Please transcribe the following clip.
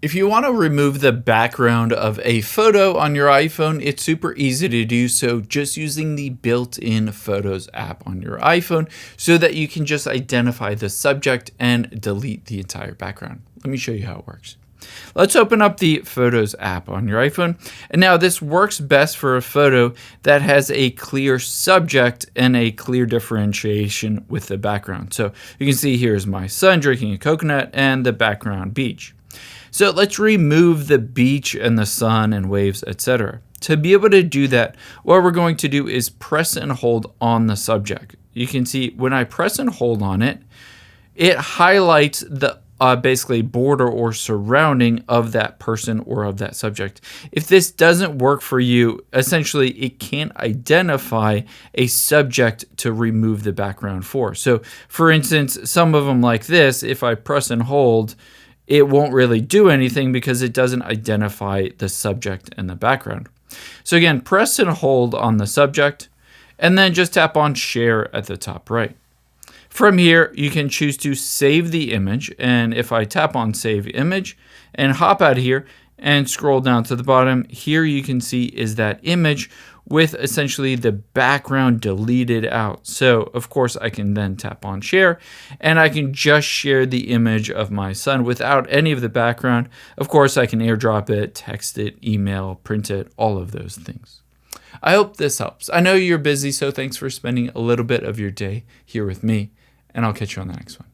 If you want to remove the background of a photo on your iPhone, it's super easy to do so just using the built-in Photos app on your iPhone so that you can just identify the subject and delete the entire background. Let me show you how it works. Let's open up the Photos app on your iPhone. And now this works best for a photo that has a clear subject and a clear differentiation with the background. So you can see here's my son drinking a coconut and the background beach. So let's remove the beach and the sun and waves, etc. To be able to do that, what we're going to do is press and hold on the subject. You can see when I press and hold on it, it highlights the basically border or surrounding of that person or of that subject. If this doesn't work for you, essentially it can't identify a subject to remove the background for. So for instance, some of them like this, if I press and hold, it won't really do anything because it doesn't identify the subject and the background. So again, press and hold on the subject and then just tap on share at the top right. From here, you can choose to save the image. And if I tap on save image and hop out here and scroll down to the bottom, here you can see is that image with essentially the background deleted out. So of course I can then tap on share and I can just share the image of my son without any of the background. Of course I can airdrop it, text it, email, print it, all of those things. I hope this helps. I know you're busy, so thanks for spending a little bit of your day here with me, and I'll catch you on the next one.